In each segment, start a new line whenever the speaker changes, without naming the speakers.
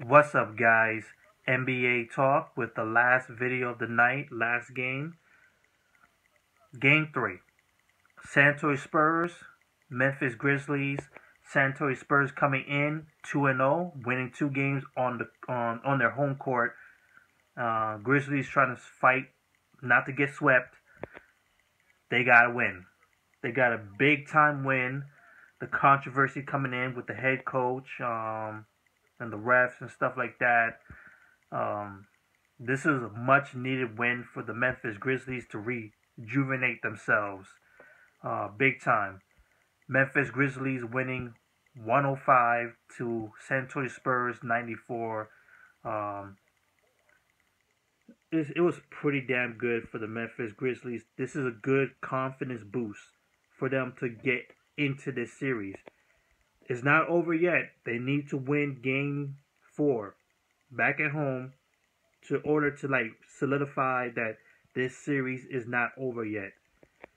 What's up, guys? NBA talk with the last video of the night, last game. Game 3. San Antonio Spurs, Memphis Grizzlies. San Antonio Spurs coming in 2-0, winning 2 games on their home court. Grizzlies trying to fight not to get swept. They got to win. They got a big time win. The controversy coming in with the head coach and the refs and stuff like that. This is a much needed win for the Memphis Grizzlies to rejuvenate themselves. Big time. Memphis Grizzlies winning 105 to San Antonio Spurs 94. It was pretty damn good for the Memphis Grizzlies. This is a good confidence boost for them to get into this series. It's not over yet. They need to win game 4 back at home in order to solidify that this series is not over yet.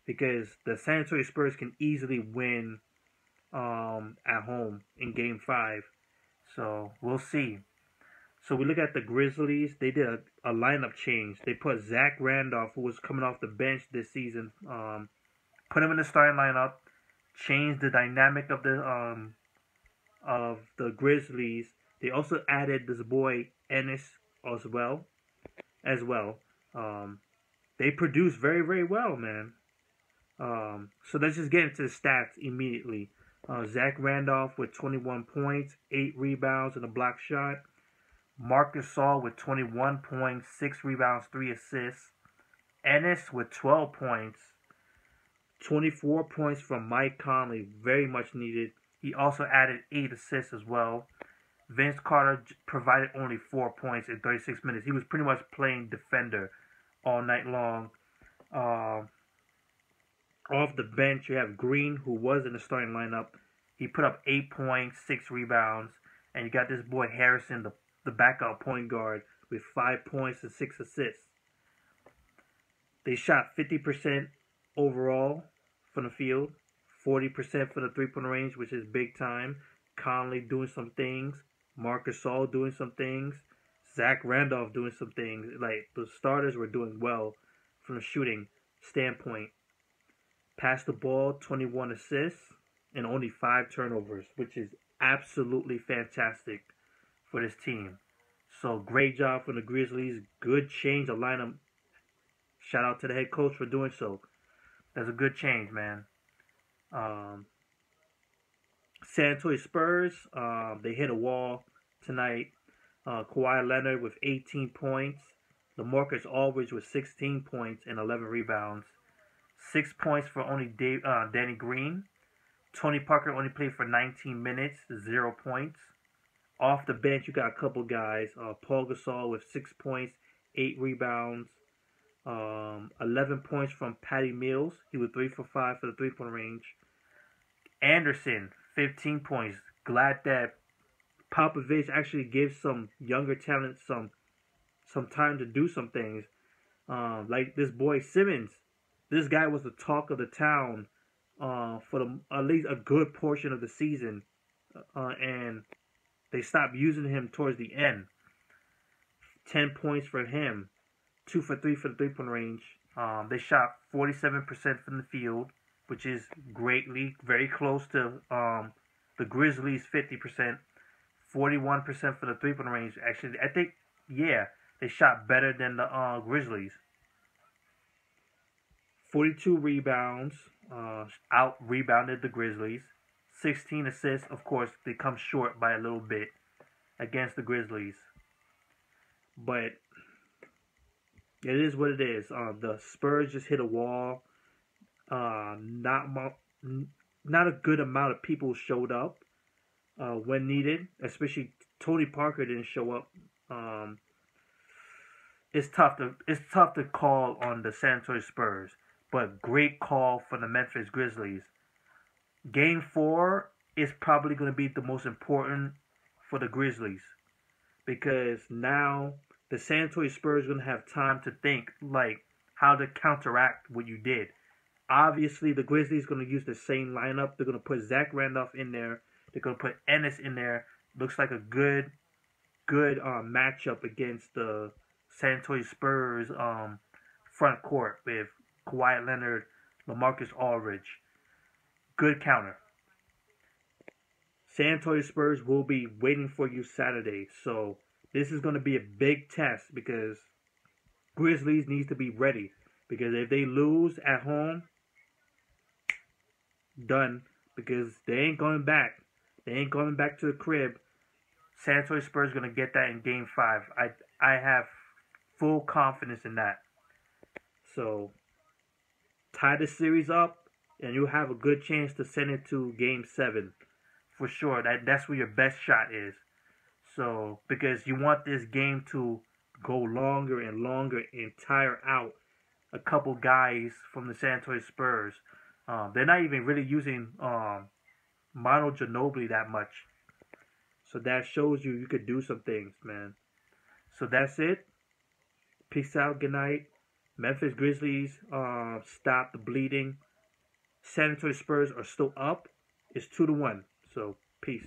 Because the San Antonio Spurs can easily win at home in game 5. So we'll see. So we look at the Grizzlies. They did a lineup change. They put Zach Randolph, who was coming off the bench this season, put him in the starting lineup. Changed the dynamic of the Grizzlies. They also added this boy Ennis as well. They produced very, very well, man. So let's just get into the stats immediately. Zach Randolph with 21 points, 8 rebounds, and a block shot. Marc Gasol with 21 points, 6 rebounds, 3 assists. Ennis with 12 points, 24 points from Mike Conley, very much needed. He also added 8 assists as well. Vince Carter provided only 4 points in 36 minutes. He was pretty much playing defender all night long. Off the bench, you have Green, who was in the starting lineup. He put up 8 points, 6 rebounds. And you got this boy Harrison, the backup point guard, with 5 points and 6 assists. They shot 50% overall from the field, 40% for the three-point range, which is big time. Conley doing some things, Marc Gasol doing some things, Zach Randolph doing some things. Like, the starters were doing well from the shooting standpoint. Passed the ball, 21 assists, and only 5 turnovers, which is absolutely fantastic for this team. So great job from the Grizzlies. Good change of lineup. Shout out to the head coach for doing so. That's a good change, man. San Antonio Spurs, they hit a wall tonight. Kawhi Leonard with 18 points. LaMarcus Aldridge with 16 points and 11 rebounds. 6 points for only Danny Green. Tony Parker only played for 19 minutes, 0 points. Off the bench, you got a couple guys. Paul Gasol with 6 points, 8 rebounds. 11 points from Patty Mills. He was 3 for 5 for the three-point range. Anderson, 15 points. Glad that Popovich actually gives some younger talent some time to do some things. Like this boy Simmons. This guy was the talk of the town for at least a good portion of the season. And they stopped using him towards the end. 10 points for him. 2 for 3 for the three-point range. They shot 47% from the field, which is very close to the Grizzlies' 50%. 41% for the three-point range. Actually, I think, they shot better than the Grizzlies. 42 rebounds, out-rebounded the Grizzlies. 16 assists. Of course, they come short by a little bit against the Grizzlies. But it is what it is. The Spurs just hit a wall. Not a good amount of people showed up when needed. Especially Tony Parker didn't show up. It's tough to call on the San Antonio Spurs, but great call for the Memphis Grizzlies. Game 4 is probably going to be the most important for the Grizzlies, because now the San Antonio Spurs are going to have time to think how to counteract what you did. Obviously, the Grizzlies are going to use the same lineup. They're going to put Zach Randolph in there. They're going to put Ennis in there. Looks like a good good matchup against the San Antonio Spurs front court with Kawhi Leonard, LaMarcus Aldridge. Good counter. San Antonio Spurs will be waiting for you Saturday. So this is going to be a big test because Grizzlies needs to be ready. Because if they lose at home, done. Because they ain't going back. They ain't going back to the crib. San Antonio Spurs going to get that in Game 5. I have full confidence in that. So tie the series up, and you'll have a good chance to send it to Game 7. For sure. That's where your best shot is. So, because you want this game to go longer and longer and tire out a couple guys from the San Antonio Spurs. They're not even really using Manu Ginobili that much. So that shows you could do some things, man. So that's it. Peace out. Good night. Memphis Grizzlies stop the bleeding. San Antonio Spurs are still up. It's 2-1. So peace.